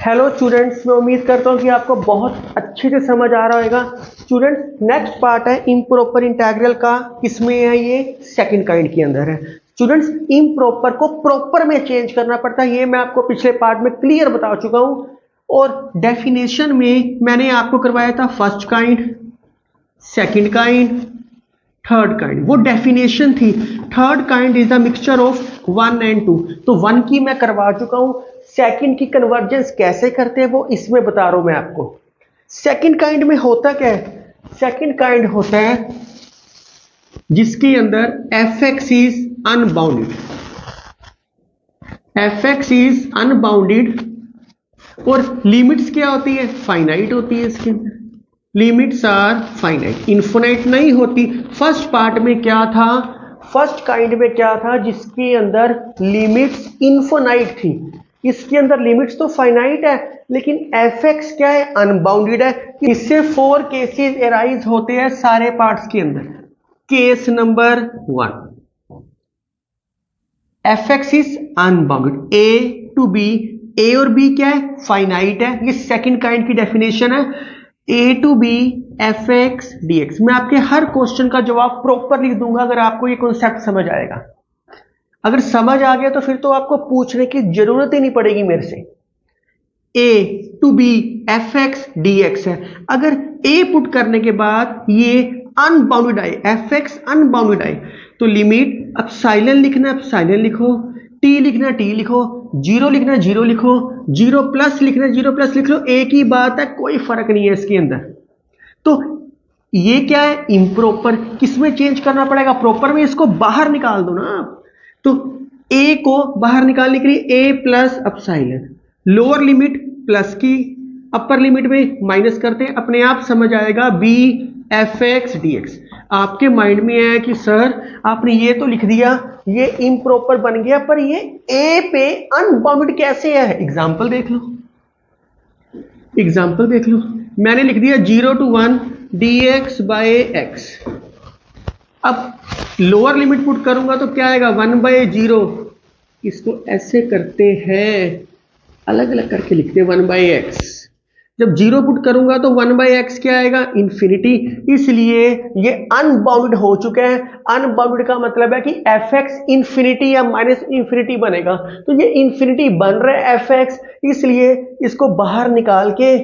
Hello students, मैं उम्मीद करता हूँ कि आपको बहुत अच्छे से समझ आ रहा होगा। स्टूडेंट्स, नेक्स्ट पार्ट है इम्प्रॉपर इंटीग्रल का। किसमें है? ये सेकंड काइंड के अंदर है। स्टूडेंट्स, इम्प्रॉपर को प्रॉपर में चेंज करना पड़ता है, ये मैं आपको पिछले पार्ट में क्लियर बता चुका हूँ। और डेफिनेशन में मैंने आपको करवाया था first kind, second kind, third kind, वो डेफिनेशन थी। Third kind is the mixture of 1 and 2, तो 1 की मैं करवा चुका हूं। सेकंड की कन्वर्जेंस कैसे करते हैं वो इसमें बता रहा हूं मैं आपको। सेकंड काइंड में होता क्या है? सेकंड काइंड होता है जिसके अंदर F x is unbounded, F x is unbounded और लिमिट्स क्या होती है? फाइनाइट होती है। इसके अंदर लिमिट्स आर फाइनाइट, इन्फिनाइट नहीं होती। फर्स्ट पार्ट में क्या था? फर्स्ट काइंड में क्या था? जिसके अंदर लिमिट्स इन्फिनाइट थी। इसके अंदर लिमिट्स तो फाइनाइट है, लेकिन एफ एक्स क्या है? अनबाउंडेड है। इससे 4 केसेस एराइज होते हैं सारे पार्ट्स के अंदर। Case number 1, f x is unbounded, a to b, a और बी क्या है? फाइनाइट है। ये सेकंड काइंड की डेफिनेशन है। A to b F x D x. मैं आपके हर क्वेश्चन का जवाब प्रॉपर लिख दूंगा अगर आपको ये कॉन्सेप्ट समझ आएगा। अगर समझ आ गया तो फिर तो आपको पूछने की जरूरत ही नहीं पड़ेगी मेरे से। A to b F x D x है। अगर ए पुट करने के बाद ये अनबाउंडेड आए, एफ एक्स अनबाउंडेड आए, तो लिमिट एप्सिलॉन लिखना, एप्सिलॉन लिखो, टी लिखना टी लिखो, जीरो लिखना जीरो लिखो, जीरो प्लस लिखना जीरो प्लस लिख लो। एक ही बात है, कोई फर्क नहीं है इसके अंदर। तो ये क्या है? इम्प्रॉपर। किसमें चेंज करना पड़ेगा? प्रॉपर में। इसको बाहर निकाल दो ना आप। तो ए को बाहर निकालने के लिए a plus epsilon, lower limit plus की, अपर लिमिट में माइनस करते हैं, अपने आप समझ आएगा B F x D X. आपके माइंड में है कि सर आपने ये तो लिख दिया, ये इम्प्रॉपर बन गया, पर ये ए पे अनबाउंडेड कैसे है? एग्जाम्पल देख लो, एग्जाम्पल देख लो। मैंने लिख दिया 0 to 1 dx by x। अब लोअर लिमिट पुट करूंगा तो क्या आएगा? 1/0। इसको ऐसे करते हैं, अलग अलग करके लिखते हैं 1/x। जब 0 पुट करूंगा तो 1/x क्या आएगा? इंफिनिटी। इसलिए ये अनबाउंडेड हो चुका है। अनबाउंडेड का मतलब है कि एफ एक्स इंफिनिटी या माइनस इंफिनिटी बनेगा, तो ये इंफिनिटी बन रहा है एफ एक्स, इसलिए इसको बाहर निकाल के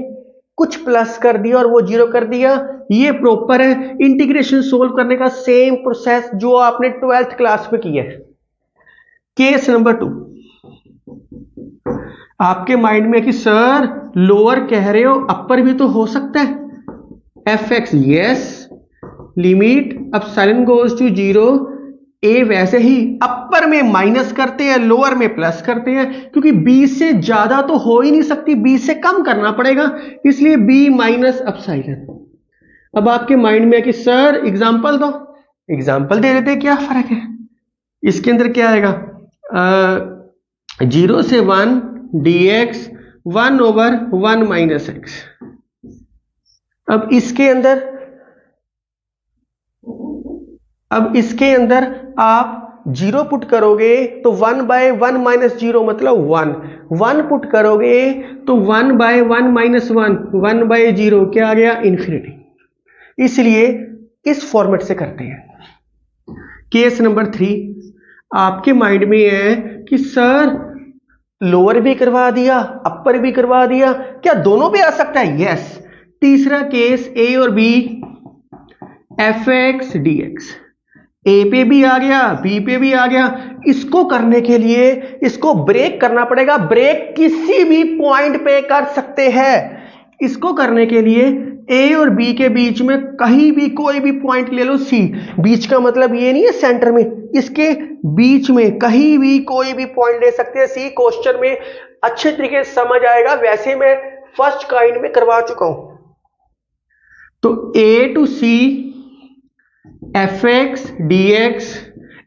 कुछ प्लस कर दिया और वो 0 कर दिया। ये प्रॉपर है। इंटीग्रेशन सोल्व करने का सेम प्रोसेस जो आपने 12th क्लास में किया है। केस नंबर 2, आपके माइंड में है कि सर लोअर कह रहे हो, अपर भी तो हो सकता है। F X yes, limit epsilon goes to 0, ए वैसे ही अपर में माइनस करते हैं, लोअर में प्लस करते हैं, क्योंकि बी से ज्यादा तो हो ही नहीं सकती, बी से कम करना पड़ेगा, इसलिए बी माइनस एप्सिलॉन। अब आपके माइंड में है कि सर एग्जाम्पल दो, एग्जाम्पल दे देते, क्या फर्क है? इसके अंदर क्या आएगा? 0 से 1 dx 1/1 माइनस एक्स। अब इसके अंदर आप 0 पुट करोगे तो 1/1 माइनस 0 मतलब 1, 1 पुट करोगे तो 1/1 माइनस 1, 1/0 क्या आ गया? इंफिनिटी। इसलिए इस फॉर्मेट से करते हैं। केस नंबर 3, आपके माइंड में है कि सर लोअर भी करवा दिया, अपर भी करवा दिया, क्या दोनों पे आ सकता है? यस। तीसरा केस ए और b F x D x, a पे भी आ गया, बी पे भी आ गया। इसको करने के लिए इसको ब्रेक करना पड़ेगा। ब्रेक किसी भी पॉइंट पे कर सकते हैं। इसको करने के लिए ए और बी के बीच में कहीं भी कोई भी पॉइंट ले लो, सी, बीच का मतलब ये नहीं है सेंटर में, इसके बीच में कहीं भी कोई भी पॉइंट ले सकते हैं। सी क्वेश्चन में अच्छे तरीके से समझ आएगा, वैसे मैं फर्स्ट काइंड में करवा चुका हूं। तो a to c f x D x,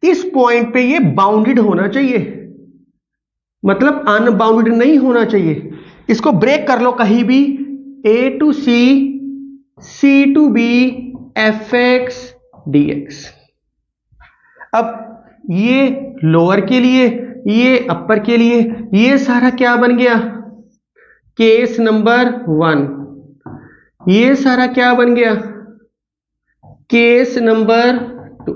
इस पॉइंट पे ये बाउंडेड होना चाहिए, मतलब अनबाउंडेड नहीं होना चाहिए। इसको ब्रेक कर लो कहीं भी, a to c, c to b, F x D x. अब ये लोअर के लिए, ये अपर के लिए, ये सारा क्या बन गया? केस नंबर 1, ये सारा क्या बन गया, केस नंबर 2।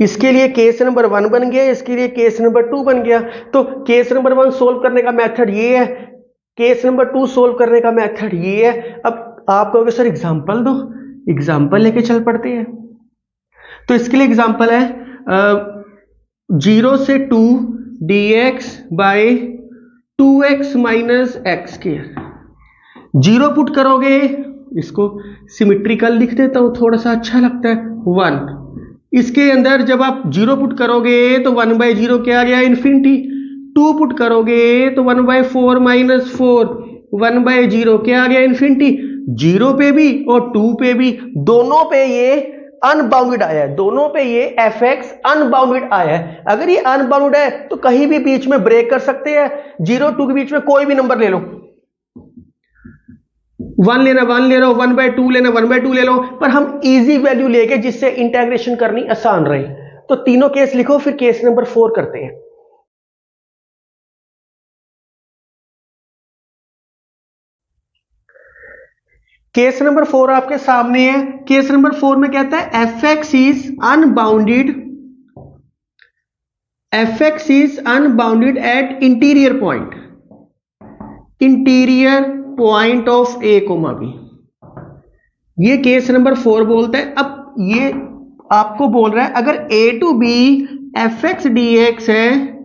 इसके लिए केस नंबर 1 बन गया, इसके लिए केस नंबर 2 बन गया। तो केस नंबर 1 सोल्व करने का मेथड ये है, केस नंबर 2 सोल्व करने का मेथड ये है। अब आप कहोगे सर एग्जांपल दो, एग्जांपल लेके चल पड़ते हैं। तो इसके लिए एग्जांपल है 0 से 2 dx by 2x minus x square. 0 put करोगे, इसको सिमेट्रिकल लिख देता हूं, थोड़ा सा अच्छा लगता है, 1। इसके अंदर जब आप 0 पुट करोगे तो 1/0 क्या आ गया, इन्फिनिटी। 2 पुट करोगे तो 1/4 माइनस 4, 1/0 क्या आ गया, इन्फिनिटी। 0 पे भी और 2 पे भी, दोनों पे ये अनबाउंडेड आया है, दोनों पे ये fx अनबाउंडेड आया है। अगर ये अनबाउंडेड है तो कहीं भी बीच में ब्रेक कर सकते हैं। 0 2 के बीच में कोई भी नंबर ले लो, 1 लेना 1 ले लो, 1/2 लेना 1/2 ले लो, पर हम इजी वैल्यू लेके जिससे इंटीग्रेशन करनी आसान रहे। तो तीनों केस लिखो, फिर केस नंबर 4 करते हैं। केस नंबर 4 आपके सामने है। केस नंबर 4 में कहता है fx is unbounded, fx is unbounded at interior point, interior point of a comma b. ये केस नंबर 4 बोलता है। अब ये आपको बोल रहा है अगर a to b fx dx है,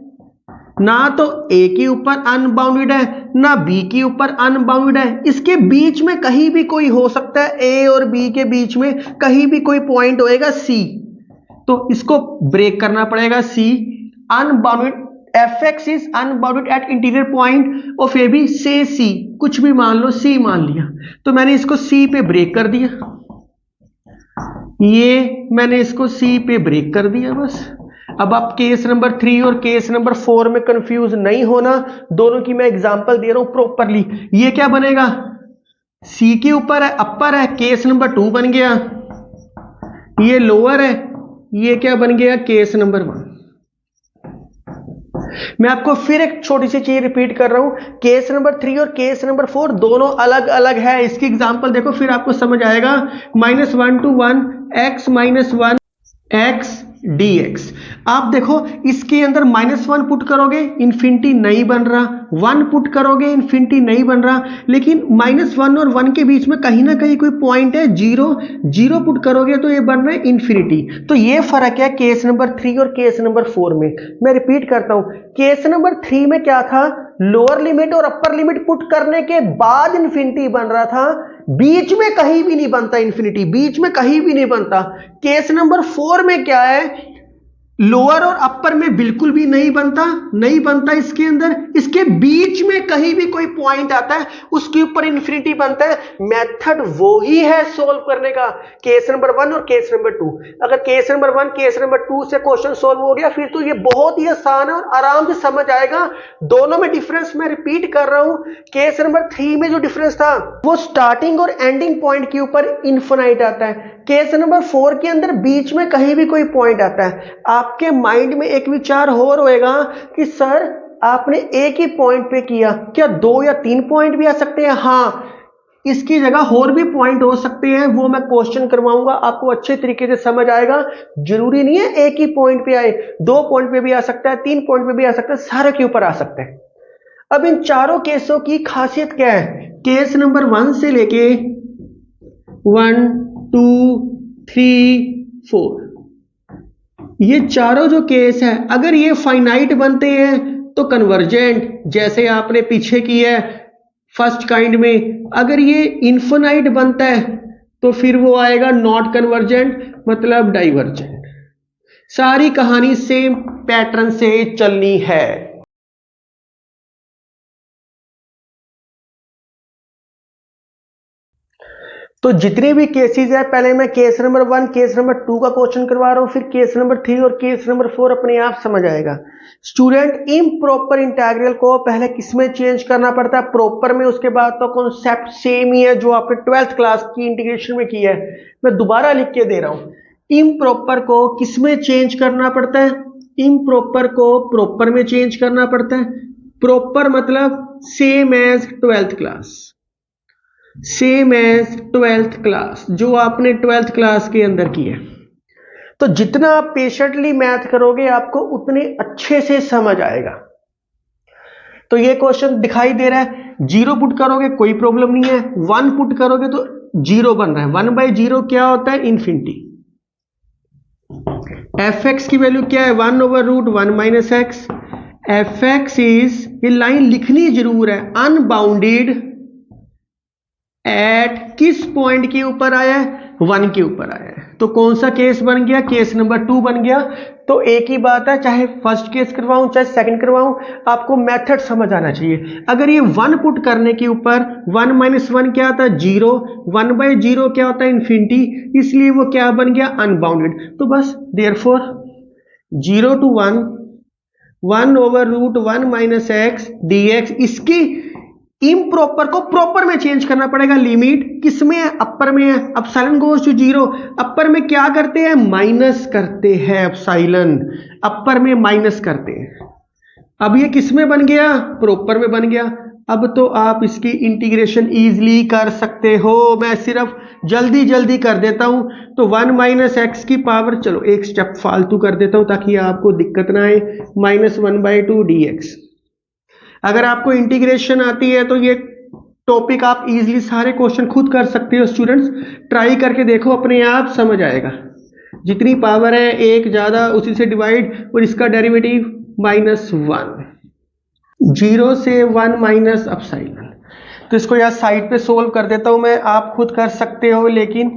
ना तो a के ऊपर अनबाउंडेड है ना b के ऊपर अनबाउंडेड है, इसके बीच में कहीं भी कोई हो सकता है, a और b के बीच में कहीं भी कोई पॉइंट होएगा c, तो इसको ब्रेक करना पड़ेगा। c unbounded, fx is unbounded at interior point of a b से c, कुछ भी मान लो, c मान लिया, तो मैंने इसको c पे ब्रेक कर दिया, ये मैंने इसको c पे ब्रेक कर दिया बस। अब आप केस नंबर 3 और केस नंबर 4 में कंफ्यूज नहीं होना, दोनों की मैं एग्जांपल दे रहा हूं प्रॉपरली। ये क्या बनेगा, c के ऊपर है, अपर है, केस नंबर 2 बन गया। ये लोअर है, ये क्या बन गया, केस नंबर 1। मैं आपको फिर एक छोटी सी चीज रिपीट कर रहा हूं, केस नंबर 3 और केस नंबर 4 दोनों अलग अलग है। इसकी एग्जांपल देखो, फिर आपको समझ आएगा। -1 to 1 x minus 1 x dx। आप देखो इसके अंदर -1 पुट करोगे इन्फिनिटी नहीं बन रहा, 1 पुट करोगे इन्फिनिटी नहीं बन रहा, लेकिन -1 और 1 के बीच में कहीं ना कहीं कोई पॉइंट है 0 पुट करोगे तो ये बन रहा है इन्फिनिटी। तो ये फर्क है केस नंबर 3 और केस नंबर 4 में। मैं रिपीट करता हूं, केस नंबर 3 में क्या था, लोअर लिमिट और अपर लिमिट पुट करने के बाद इन्फिनिटी बन रहा था, बीच में कहीं भी नहीं बनता इन्फिनिटी, बीच में कहीं भी नहीं बनता। केस नंबर 4 में क्या है, लोअर और अपर में बिल्कुल भी नहीं बनता इसके अंदर, इसके बीच में कहीं भी कोई पॉइंट आता है उसके ऊपर इन्फिनिटी बनता है। मेथड वो ही है सोल्व करने का, केस नंबर 1 और केस नंबर 2। अगर केस नंबर 1 केस नंबर 2 से क्वेश्चन सोल्व हो गया फिर तो ये बहुत ही आसान है और आराम से समझ आएगा। दोनों में डिफरेंस मैं रिपीट कर रहा हूं, केस नंबर 3 में जो डिफरेंस था वो स्टार्टिंग और एंडिंग पॉइंट के ऊपर इनफिनाइट आता है, केस नंबर 4 के अंदर बीच में कहीं भी कोई पॉइंट आता है। आपके माइंड में एक विचार और होएगा कि सर आपने एक ही पॉइंट पे किया, क्या 2 या 3 पॉइंट भी आ सकते हैं? हाँ, इसकी जगह और भी पॉइंट हो सकते हैं, वो मैं क्वेश्चन करवाऊंगा, आपको अच्छे तरीके से समझ आएगा। जरूरी नहीं है एक ही पॉइंट पे आए, 2 पॉइंट पे भी आ सकता है, 3 पॉइंट पे भी आ सकता है, सारे के ऊपर आ सकते हैं। अब इन चारों केसों की खासियत क्या है, केस नंबर 1 से लेके 1 2 3 4 ये चारों जो केस है, अगर ये फाइनाइट बनते हैं तो कन्वर्जेंट, जैसे आपने पीछे की है फर्स्ट काइंड में। अगर ये इनफिनाइट बनता है तो फिर वो आएगा नॉट कन्वर्जेंट, मतलब डाइवर्जेंट। सारी कहानी सेम पैटर्न से चलनी है। तो जितने भी केसेस है, पहले मैं केस नंबर 1 केस नंबर 2 का क्वेश्चन करवा रहा हूं, फिर केस नंबर 3 और केस नंबर 4 अपने आप समझ आएगा। स्टूडेंट, इम्प्रॉपर इंटीग्रल को पहले किसमें चेंज करना पड़ता है, प्रॉपर में। उसके बाद तो कॉन्सेप्ट सेम ही है जो आपने 12th क्लास की इंटीग्रेशन में किया है, मैं दोबारा लिख के दे रहा हूं। इम्प्रॉपर को किसमें चेंज करना पड़ता है, इम्प्रॉपर को प्रॉपर में चेंज करना पड़ता है। प्रॉपर मतलब same as 12th class, same as 12th class, जो आपने 12th क्लास के अंदर की है। तो जितना आप पेशेंटली मैथ करोगे आपको उतने अच्छे से समझ आएगा। तो ये क्वेश्चन दिखाई दे रहा है, 0 पुट करोगे कोई प्रॉब्लम नहीं है, 1 पुट करोगे तो 0 बन रहा है। 1/0 क्या होता है? इन्फिनिटी। एफ एक्स की वैल्यू क्या है? 1/√1 - x। एफ एक्स इज, ये लाइन लिखनी जरूर है, अनबाउंडेड एट किस पॉइंट के ऊपर आया है? 1 के ऊपर आया है। तो कौन सा केस बन गया? केस नंबर 2 बन गया। तो एक ही बात है, चाहे फर्स्ट केस करवाऊं चाहे सेकंड करवाऊं, आपको मेथड समझ आना चाहिए। अगर ये 1 पुट करने के ऊपर 1 - 1 क्या आता है? 0। 1/0 क्या होता है? इन्फिनिटी, इसलिए वो क्या बन गया? अनबाउंडेड। तो बस देयरफॉर 0 to 1 1/√1 - x dx, इसकी इम्प्रॉपर को प्रॉपर में चेंज करना पड़ेगा। लिमिट किस में है? अपर में है। Epsilon goes to 0। अपर में क्या करते हैं? माइनस करते हैं। अपसाइलन अपर में माइनस करते हैं। अब ये किस में बन गया? प्रॉपर में बन गया। अब तो आप इसकी इंटीग्रेशन इजीली कर सकते हो। मैं सिर्फ जल्दी जल्दी कर देता हूं। तो 1 - x की पावर, चलो एक स्टेप फालतू कर देता हूं ताकि आपको दिक्कत ना आए, -1/2 dx। अगर आपको इंटीग्रेशन आती है तो ये टॉपिक आप इजीली सारे क्वेश्चन खुद कर सकते हो। स्टूडेंट्स ट्राई करके देखो, अपने आप समझ आएगा। जितनी पावर है एक ज्यादा उसी से डिवाइड, और इसका डेरिवेटिव -1। 0 से 1 माइनस अपसाइलन। तो इसको यार साइड पे सोल्व कर देता हूं मैं, आप खुद कर सकते हो, लेकिन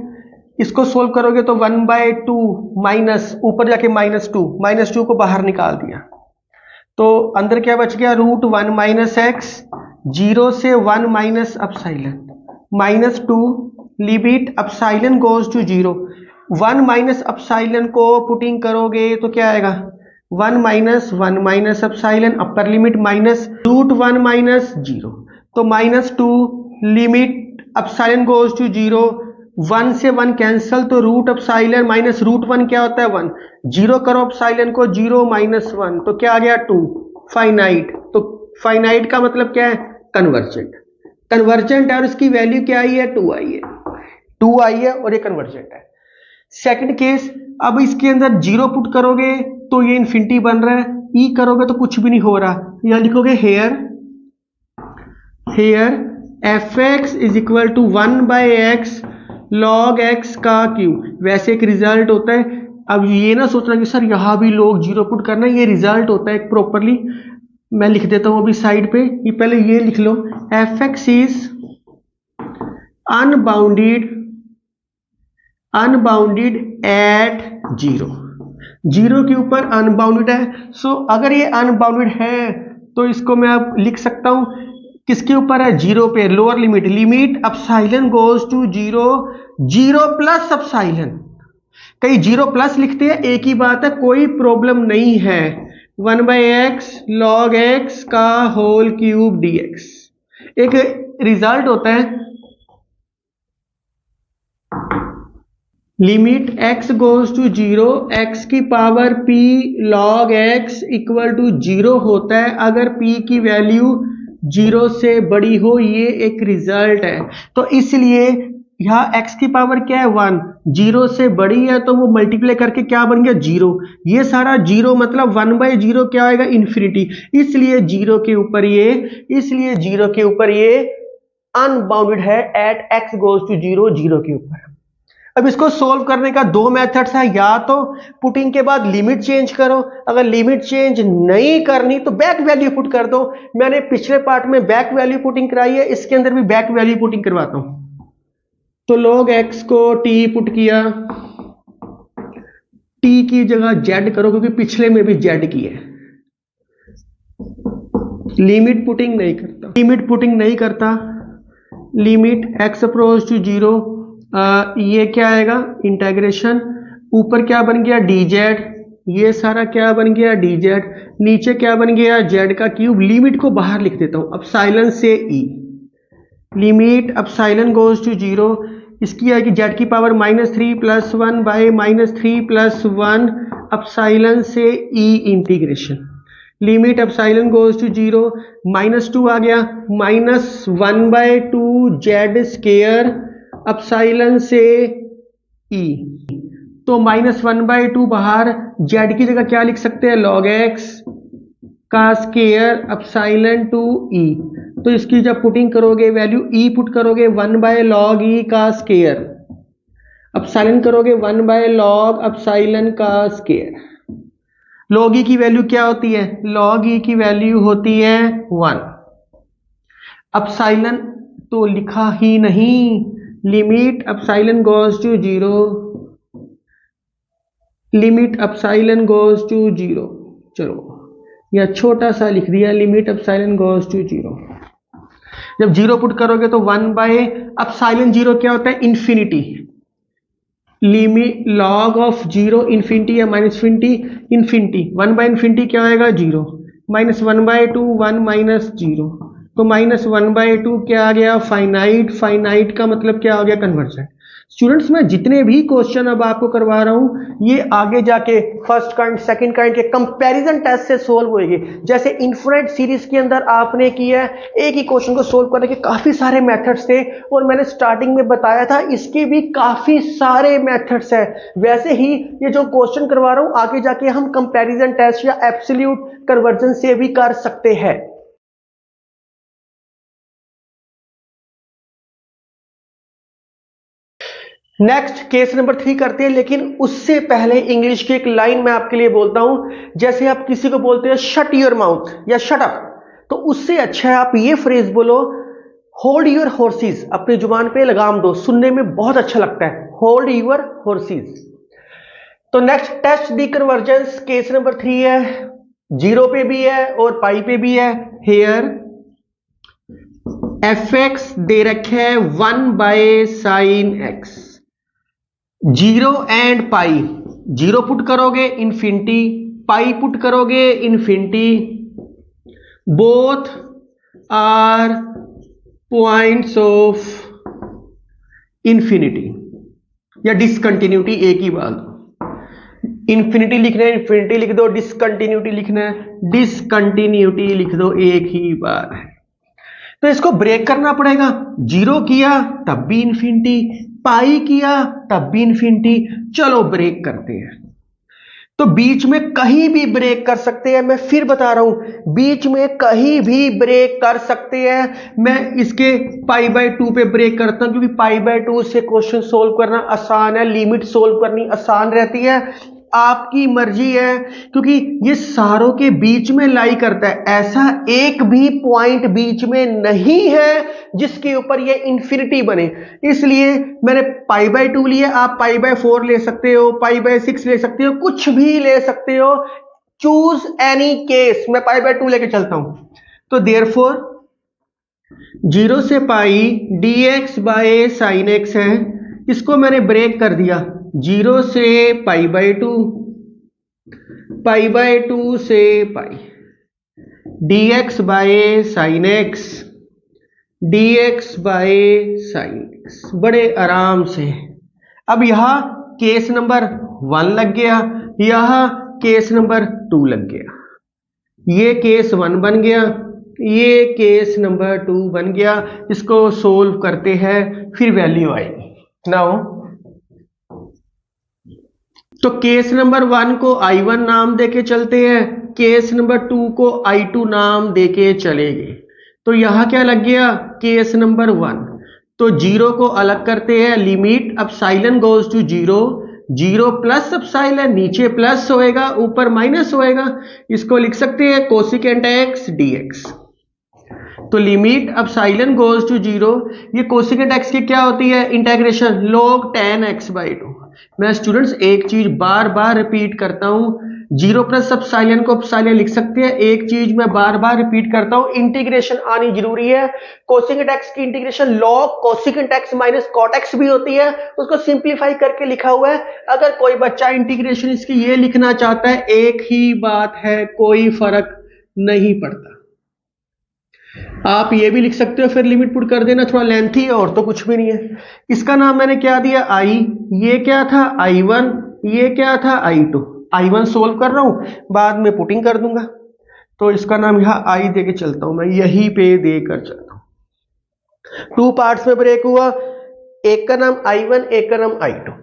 इसको सोल्व करोगे तो 1/2 माइनस, ऊपर जाके -2 को बाहर निकाल दिया तो अंदर क्या बच गया? √1 - x। 0 से 1 minus epsilon, -2 limit epsilon goes to 0। 1 minus epsilon को पुटिंग करोगे तो क्या आएगा? 1 - 1 माइनस अपसाइलन, अपर लिमिट -√1 - 0। तो -2 लिमिट अपसाइलन गोज टू 0। 1 से 1 कैंसल, तो रूट अपसाइलन माइनस √1 क्या होता है? 1। 0 करो अपसाइलन को, 0 - 1, तो क्या आ गया? 2। फाइनाइट। तो फाइनाइट का मतलब क्या है? कन्वर्जेंट। कन्वर्जेंट है और इसकी वैल्यू क्या आई है? 2 आई है। 2 आई है और ये कन्वर्जेंट है। सेकंड केस, अब इसके अंदर 0 पुट करोगे तो ये इन्फिनिटी बन रहा है, ई करोगे तो कुछ भी नहीं हो रहा। यहां लिखोगे here f x is equal to 1/x log x का क्यूब। वैसे एक रिजल्ट होता है। अब ये ना सोचना कि सर यहां भी log 0 पुट करना है, ये रिजल्ट होता है एक प्रॉपरली। मैं लिख देता हूं अभी साइड पे, ये पहले ये लिख लो, f x is unbounded at 0 के ऊपर अनबाउंडेड है। सो अगर ये अनबाउंडेड है तो इसको मैं अब लिख सकता हूं किसके ऊपर है? 0 पे। Lower limit epsilon goes to 0 plus epsilon. कई 0+ लिखते हैं, एक ही बात है, कोई प्रॉब्लम नहीं है। 1/x log x का होल क्यूब dx। एक रिजल्ट होता है, limit x goes to 0, x की power p log x equal to 0 होता है अगर p की वैल्यू 0 से बड़ी हो। ये एक रिजल्ट है। तो इसलिए यहां x की पावर क्या है? 1। 0 से बड़ी है तो वो मल्टीप्लाई करके क्या बन गया? 0। ये सारा 0 मतलब 1/0 क्या आएगा? इन्फिनिटी। इसलिए 0 के ऊपर ये अनबाउंडेड है एट x गोज टू 0 के ऊपर। अब इसको सोल्व करने का 2 मेथड्स है, या तो पुटिंग के बाद लिमिट चेंज करो, अगर लिमिट चेंज नहीं करनी तो बैक वैल्यू पुट कर दो। मैंने पिछले पार्ट में बैक वैल्यू पुटिंग कराई है, इसके अंदर भी बैक वैल्यू पुटिंग करवाता हूं। तो log x को t पुट किया, t की जगह z करो क्योंकि पिछले में भी z की है। लिमिट पुटिंग नहीं करता, लिमिट x अप्रोच टू 0, ये क्या आएगा? इंटीग्रेशन, ऊपर क्या बन गया? dz, ये सारा क्या बन गया? dz, नीचे क्या बन गया? z का क्यूब। लिमिट को बाहर लिख देता हूं, अपसाइलन से e, limit epsilon goes to 0, इसकी आएगी z की पावर -3 + 1/-3 + 1 अपसाइलन से e integration. Limit epsilon goes to 0, -2 आ गया, -1/2 जेड स्केयर एप्सिलॉन से ई। तो -1/2 बाहर, जेड की जगह क्या लिख सकते हैं, लॉग एक्स का स्केयर एप्सिलॉन टू ई। तो इसकी जब पुटिंग करोगे वैल्यू ई पुट करोगे 1/log ई का स्केयर, एप्सिलॉन करोगे 1/log एप्सिलॉन का स्केयर। log ई की वैल्यू क्या होती है, log ई की वैल्यू होती है 1। एप्सिलॉन तो लिखा ही नहीं, limit epsilon goes to 0, limit epsilon goes to 0। चलो या छोटा सा लिख दिया, लिमिट एप्सिलॉन गोज टू 0। जब 0 पुट करोगे तो 1/एप्सिलॉन 0 क्या होता है, infinity. Limit log of 0 infinity या -इंफिनिटी, इंफिनिटी 1/इंफिनिटी क्या होएगा 0, -1/2 1 -0, तो -1/2 क्या आ गया, फाइनाइट। फाइनाइट का मतलब क्या हो गया, कन्वर्जेंट। स्टूडेंट्स मैं जितने भी क्वेश्चन अब आपको करवा रहा हूं ये आगे जाके फर्स्ट काइंड सेकंड काइंड के कंपैरिजन टेस्ट से सोल्व होएंगे। जैसे इन्फिनिट सीरीज के अंदर आपने किया है, एक ही क्वेश्चन को सोल्व करने के काफी सारे मेथड्स थे और मैंने स्टार्टिंग में बताया था इसके भी काफी सारे मेथड्स हैं। वैसे ही ये जो क्वेश्चन करवा रहा हूं आगे जाके हम कंपैरिजन टेस्ट या एब्सोल्यूट कन्वर्जन से भी कर सकते हैं। नेक्स्ट केस नंबर 3 करते हैं, लेकिन उससे पहले इंग्लिश की एक लाइन मैं आपके लिए बोलता हूं। जैसे आप किसी को बोलते हैं शट योर माउथ या शट अप, तो उससे अच्छा है आप ये फ्रेज बोलो, होल्ड योर हॉर्सेस। अपनी जुबान पे लगाम दो, सुनने में बहुत अच्छा लगता है, होल्ड योर हॉर्सेस। तो नेक्स्ट टेस्ट दी कन्वर्जेंस केस नंबर 3 है, 0 पे भी है और पाई पे भी है। हेयर एफ एक्स दे रखे है 1/sin x, 0 and pi, 0 put करोगे इंफिनिटी, पाई पुट करोगे infinity, both are points of infinity या डिसकंटिन्यूटी, एक ही बात। इंफिनिटी लिखना है इंफिनिटी लिख दो, डिसकंटिन्यूटी लिखना है डिसकंटिन्यूटी लिख दो, एक ही बात है। तो इसको ब्रेक करना पड़ेगा, 0 किया तब भी इंफिनिटी, पाई किया तब भी इंफिनिटी। चलो ब्रेक करते हैं। तो बीच में कहीं भी ब्रेक कर सकते हैं, मैं फिर बता रहा हूं बीच में कहीं भी ब्रेक कर सकते हैं। मैं इसके π/2 पे ब्रेक करता हूं क्योंकि π/2 से क्वेश्चन सोल्व करना आसान है, लिमिट सोल्व करनी आसान रहती है। आपकी मर्जी है क्योंकि ये सारों के बीच में लाई करता है, ऐसा एक भी पॉइंट बीच में नहीं है जिसके ऊपर ये इंफिनिटी बने। इसलिए मैंने π/2 लिया, आप π/4 ले सकते हो, π/6 ले सकते हो, कुछ भी ले सकते हो, चूज एनी केस। मैं π/2 लेके चलता हूं। तो देयरफॉर 0 से पाई dx/sin x है, इसको मैंने ब्रेक कर दिया, 0 से π/2, π/2 से पाई, dx/sin x, dx/sin x, बड़े आराम से। अब यहां केस नंबर 1 लग गया, यहां केस नंबर 2 लग गया, ये केस 1 बन गया, ये केस नंबर 2 बन गया। इसको सोल्व करते हैं फिर वैल्यू आएगी। नाउ तो केस नंबर 1 को I1 नाम देके चलते हैं, केस नंबर 2 को I2 नाम देके चलेंगे। तो यहां क्या लग गया, केस नंबर 1। तो 0 को अलग करते हैं, limit epsilon goes to 0, 0 plus epsilon, नीचे प्लस होएगा ऊपर माइनस होएगा, इसको लिख सकते हैं कोसिकेंट एक्स dx। तो लिमिट एप्सिलॉन गोज टू 0, ये कोसिकेंट एक्स की क्या होती है, इंटीग्रेशन log tan x/2। मैं स्टूडेंट्स एक चीज बार बार रिपीट करता हूं, 0 प्लस एप्सिलॉन को एप्सिलॉन लिख सकते हैं। एक चीज मैं बार बार रिपीट करता हूं, इंटीग्रेशन आनी जरूरी है। कोसिकेंट एक्स की integration log cosecant x minus cot x भी होती है, उसको सिंप्लीफाई करके लिखा हुआ है। अगर कोई बच्चा इंटीग्रेशन इसकी ये लिखना चाहता है, एक ही बात है, कोई फर्क नहीं पड़ता। आप ये भी लिख सकते हो, फिर लिमिट पुट कर देना, थोड़ा लेंथी है और तो कुछ भी नहीं है। इसका नाम मैंने क्या दिया, I, ये क्या था I1, ये क्या था I2। I1 सोल्व कर रहा हूं, बाद में पुटिंग कर दूंगा। तो इसका नाम यहाँ आई दे के चलता हूं, मैं यहीं पे देकर चलता हूं। 2 पार्ट्स में ब्रेक हुआ, एक का नाम I1, एक का नाम I2।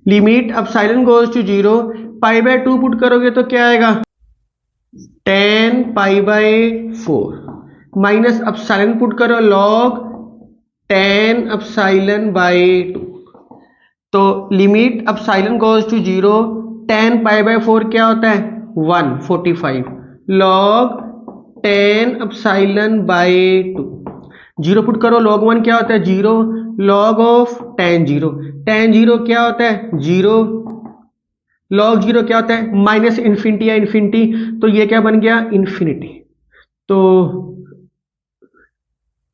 Limit epsilon goes to 0, π/2 put करोगे तो क्या आएगा, tan π/4 माइनस एप्सिलॉन पुट करो log tan ε/2। तो limit epsilon goes to 0, tan π/4 क्या होता है 145 log tan ε/2। 0 पुट करो, log 1 क्या होता है 0, log ऑफ tan 0, tan 0 क्या होता है 0, log 0 क्या होता है माइनस इन्फिनिटी या इन्फिनिटी, तो ये क्या बन गया इन्फिनिटी। तो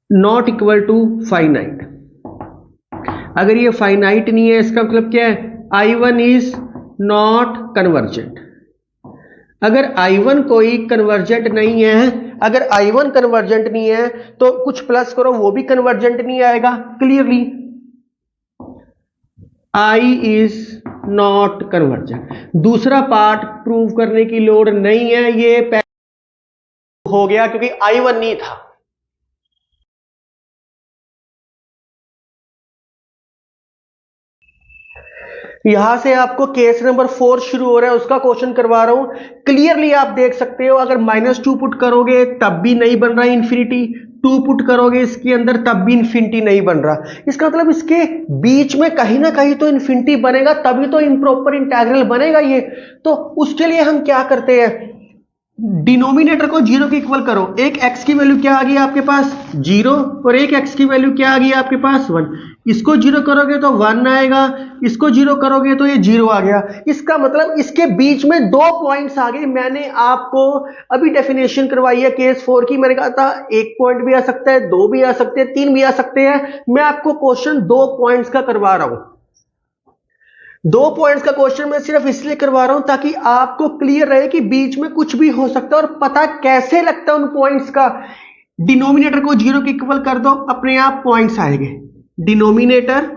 नॉट इक्वल टू फाइनाइट। अगर ये फाइनाइट नहीं है इसका मतलब क्या है, I1 इज नॉट कन्वर्जेंट। अगर I1 कोई कन्वर्जेंट नहीं है, अगर I1 कन्वर्जेंट नहीं है तो कुछ प्लस करो वो भी कन्वर्जेंट नहीं आएगा। Clearly I is not convergent. दूसरा पार्ट प्रूव करने की लोड नहीं है, ये हो गया क्योंकि I1 नहीं था। यहां से आपको केस नंबर 4 शुरू हो रहा है, उसका क्वेश्चन करवा रहा हूं। क्लियरली आप देख सकते हो, अगर -2 पुट करोगे तब भी नहीं बन रहा इन्फिनिटी, 2 पुट करोगे इसके अंदर तब भी इन्फिनिटी नहीं बन रहा। इसका मतलब इसके बीच में कहीं ना कहीं तो इन्फिनिटी बनेगा, तभी तो इम्प्रॉपर इंटीग्रल बनेगा ये। तो उसके लिए हम क्या करते हैं, डिनोमिनेटर को 0 के इक्वल करो। एक x की वैल्यू क्या आ गई आपके पास 0 और एक x की वैल्यू क्या आ गई आपके पास 1। इसको 0 करोगे तो 1 आएगा, इसको 0 करोगे तो ये 0 आ गया। इसका मतलब इसके बीच में 2 पॉइंट्स आ गए। मैंने आपको अभी डेफिनेशन करवाई है केस 4 की, मैंने कहा था 1 पॉइंट भी आ सकता है, 2 भी आ सकते हैं, 3 भी आ सकते हैं। मैं आपको क्वेश्चन 2 पॉइंट्स का करवा रहा हूं। 2 पॉइंट्स का क्वेश्चन मैं सिर्फ इसलिए करवा रहा हूं ताकि आपको क्लियर रहे कि बीच में कुछ भी हो सकता है। और पता कैसे लगता है उन पॉइंट्स का, डिनोमिनेटर को 0 के इक्वल कर दो, अपने आप पॉइंट्स आएंगे। डिनोमिनेटर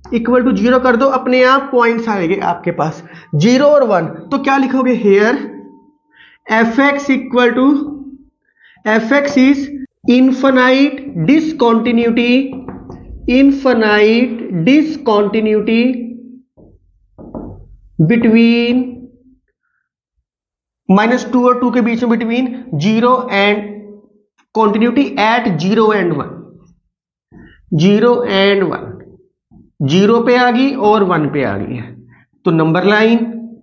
इक्वल टू 0 कर दो, अपने आप पॉइंट्स आएंगे आपके पास 0 और 1। तो क्या लिखोगे here fx equal to fx is infinite discontinuity, infinite discontinuity between -2 और 2 के बीच में, between 0 and continuity at 0 and 1, 0 and 1, 0 पे आ गई और 1 पे आ गई है। तो नंबर लाइन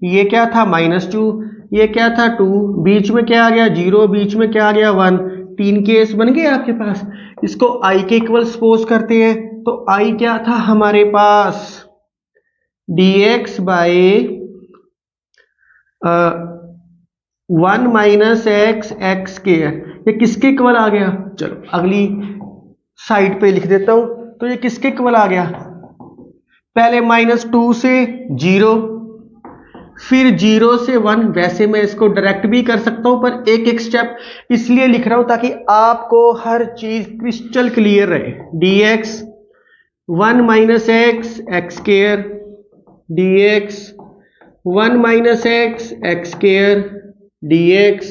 ये क्या था -2, ये क्या था 2, बीच में क्या आ गया 0, बीच में क्या आ गया 1, 3 केस बन गए आपके पास। इसको i के इक्वल सपोज करते हैं, तो i क्या था हमारे पास dx by 1 minus x x square. ये किसके इक्वल आ गया, चलो अगली साइड पे लिख देता हूं। तो ये किसके इक्वल आ गया, पहले -2 से 0, फिर 0 से 1। वैसे मैं इसको डायरेक्ट भी कर सकता हूं पर एक एक स्टेप इसलिए लिख रहा हूं ताकि आपको हर चीज क्रिस्टल क्लियर रहे। dx 1 minus x x square, dx 1 minus x x square, dx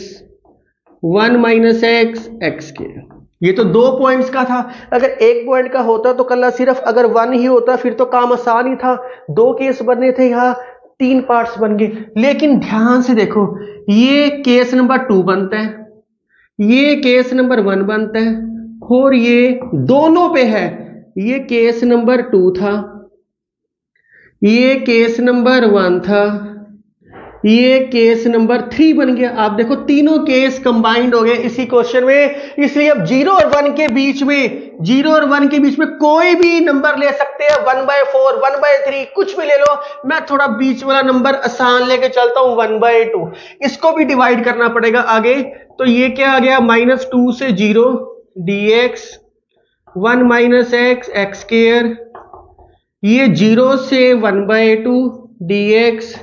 1 minus x x square. ये तो 2 पॉइंट्स का था। अगर 1 पॉइंट का होता तो कल सिर्फ अगर 1 ही होता फिर तो काम आसान ही था। 2 केस बनने थे, यहाँ 3 पार्ट्स बन गए। लेकिन ध्यान से देखो, ये केस नंबर 2 बनता है, ये केस नंबर 1 बनता है और ये दोनों पे है। ये केस नंबर 2 था, ये केस नंबर 1 था, ये केस नंबर 3 बन गया। आप देखो तीनों केस कंबाइंड हो गए इसी क्वेश्चन में। इसलिए अब 0 और 1 के बीच में, 0 और 1 के बीच में कोई भी नंबर ले सकते हैं, 1/4, 1/3 कुछ भी ले लो। मैं थोड़ा बीच वाला नंबर आसान लेके चलता हूं 1/2। इसको भी डिवाइड करना पड़ेगा आगे। तो ये क्या आ गया -2 से 0, dx 1 minus x x square, ये 0 से 1/2, dx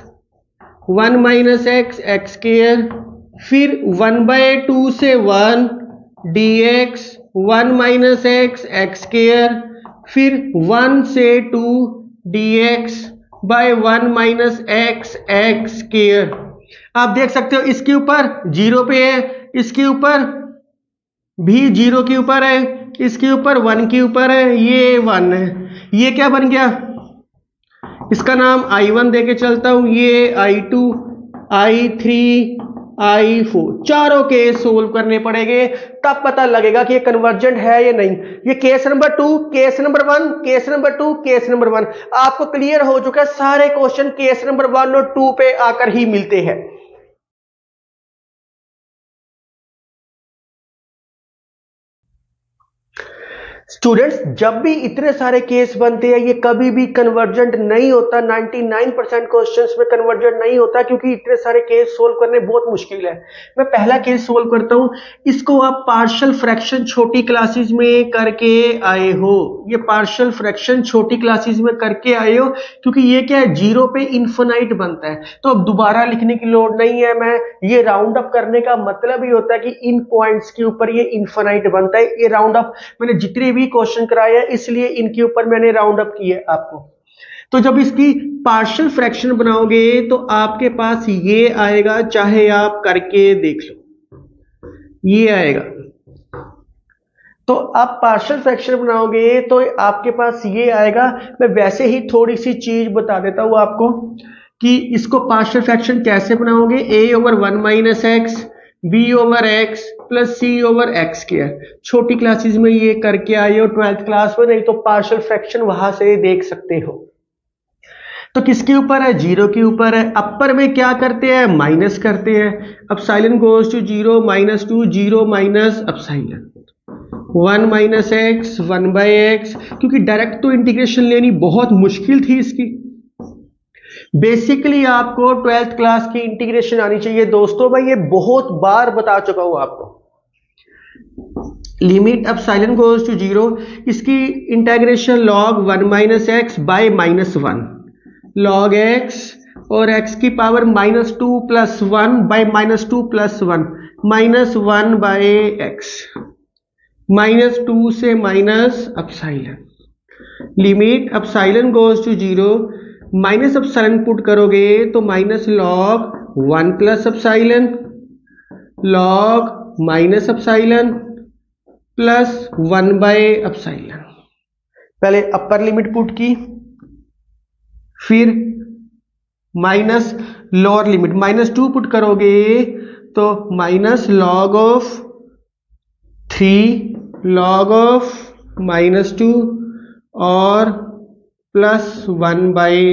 1 minus x x square, फिर 1/2 से 1, dx 1 minus x x square, फिर 1 से 2, dx by 1 minus x x square. आप देख सकते हो इसके ऊपर 0 पे है, इसके ऊपर भी 0 के ऊपर है, इसके ऊपर 1 के ऊपर है, ये 1 है। ये क्या बन गया, इसका नाम I1 देके चलता हूं, ये I2, I3, I4, चारों केस सोल्व करने पड़ेंगे, तब पता लगेगा कि ये कन्वर्जेंट है या नहीं। ये case number 2, case number 1, case number 2, case number 1 आपको क्लियर हो चुका है। सारे क्वेश्चन केस नंबर 1 और 2 पे आकर ही मिलते हैं। स्टूडेंट्स, जब भी इतने सारे केस बनते हैं ये कभी भी कन्वर्जेंट नहीं होता। 99% क्वेश्चंस में कन्वर्जेंट नहीं होता, क्योंकि इतने सारे केस सोल्व करने बहुत मुश्किल है। मैं पहला केस सोल्व करता हूं, इसको आप पार्शियल फ्रैक्शन छोटी क्लासेस में करके आए हो। ये पार्शियल फ्रैक्शन छोटी क्लासेस में करके आए हो, क्योंकि ये क्या है, 0 पे इन्फिनाइट बनता है, तो अब दोबारा लिखने की लोड नहीं है। मैं ये राउंड अप करने का मतलब ही होता है कि इन पॉइंट्स के ऊपर ये इन्फिनाइट बनता है। ये राउंड अप मैंने जितने भी क्वेश्चन कराया है इसलिए इनके ऊपर मैंने राउंड अप किया आपको। तो जब इसकी पार्शियल फ्रैक्शन बनाओगे तो आपके पास ये आएगा, चाहे आप करके देख लो, ये आएगा। तो आप पार्शियल फ्रैक्शन बनाओगे तो आपके पास ये आएगा। मैं वैसे ही थोड़ी सी चीज बता देता हूं आपको कि इसको पार्शियल फ्रैक्शन कैसे बनाओगे। a over 1 minus x, B over x plus C over x किया। छोटी क्लासेस में ये करके आए हो 12th क्लास में, नहीं तो पार्शियल फ्रैक्शन वहां से देख सकते हो। तो किसके ऊपर है, 0 के ऊपर है। अपर में क्या करते हैं, माइनस करते हैं। Epsilon goes to 0, -2, 0 minus epsilon 1 minus x 1 by x, क्योंकि डायरेक्ट तो इंटीग्रेशन लेनी बहुत मुश्किल थी इसकी। बेसिकली आपको 12th क्लास की इंटीग्रेशन आनी चाहिए दोस्तों। मैं ये बहुत बार बता चुका हूं आपको। लिमिट अपसाइलन गोज टू 0, इसकी integration log 1 minus x by -1, log x और एक्स की power -2 plus 1 by -2 plus 1, -1 by x, -2 से minus epsilon. Limit epsilon goes to 0, minus epsilon put करोगे तो minus log 1 plus epsilon, log minus epsilon plus 1 by epsilon. पहले upper limit put की, फिर minus lower limit, -2 put करोगे तो minus log of 3 log of -2 और plus 1 by.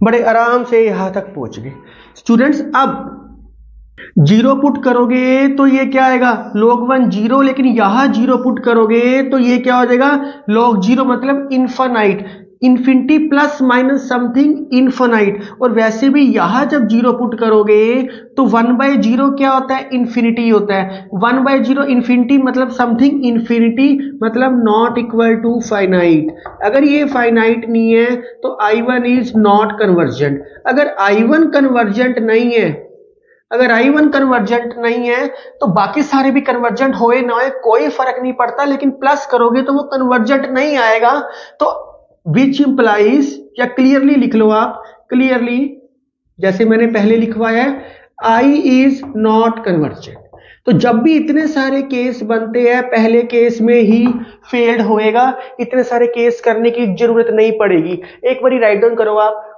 बड़े आराम से यहां तक पहुंच गए स्टूडेंट्स। अब 0 पुट करोगे तो ये क्या आएगा, log 1 0, लेकिन यहां 0 पुट करोगे तो ये क्या हो जाएगा, log 0 मतलब infinite, infinity plus minus something infinite. और वैसे भी यहां जब 0 पुट करोगे तो 1 बाय 0 क्या होता है, इन्फिनिटी होता है। 1 बाय 0 इन्फिनिटी मतलब समथिंग इन्फिनिटी, मतलब नॉट इक्वल टू फाइनाइट। अगर ये फाइनाइट नहीं है तो I1 इज नॉट कन्वर्जेंट। अगर I1 कन्वर्जेंट नहीं है, अगर I1 कन्वर्जेंट नहीं है तो बाकी सारे भी कन्वर्जेंट होए ना होए कोई फर्क नहीं पड़ता, लेकिन प्लस करोगे तो वो कन्वर्जेंट नहीं आएगा। तो विच इंप्लाइज, या क्लियरली लिख लो आप, क्लियरली जैसे मैंने पहले लिखवाया है, I इज नॉट कन्वर्जेंट। तो जब भी इतने सारे केस बनते हैं पहले केस में ही फेल्ड होएगा, इतने सारे केस करने की जरूरत नहीं पड़ेगी। एक बारी राइट डाउन करो आप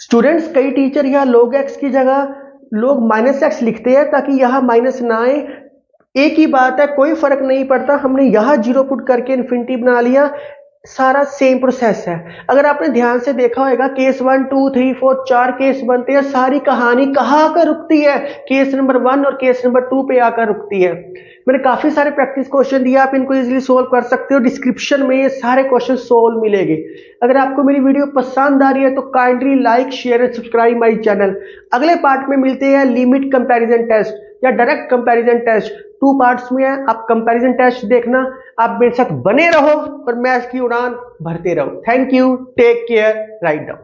स्टूडेंट्स। कई टीचर यहाँ log x की जगह log -x लिखते हैं ताकि यहाँ माइनस ना आए। एक ही बात है, कोई फर्क नहीं पड़ता। हमने यहाँ 0 पुट करके इन्फिनिटी बना लिया, सारा सेम प्रोसेस है। अगर आपने ध्यान से देखा होगा केस 1 2 3 4 4 केस बनते हैं, सारी कहानी कहाँ आकर रुकती है, केस नंबर 1 और केस नंबर 2 पे आकर रुकती है। मैंने काफी सारे प्रैक्टिस क्वेश्चन दिए, आप इनको इजीली सोल्व कर सकते हो। डिस्क्रिप्शन में ये सारे क्वेश्चन सोल्व मिलेंगे। अगर आपको मेरी वीडियो पसंद आ रही है तो kindly like share and subscribe my channel. अगले पार्ट में मिलते हैं लिमिट कंपैरिजन टेस्ट या डायरेक्ट कंपैरिजन टेस्ट। 2 पार्ट्स में है, आप कंपैरिजन टेस्ट देखना। आप मेरे साथ बने रहो और मैथ्स की उड़ान भरते रहो। Thank you, take care, write down.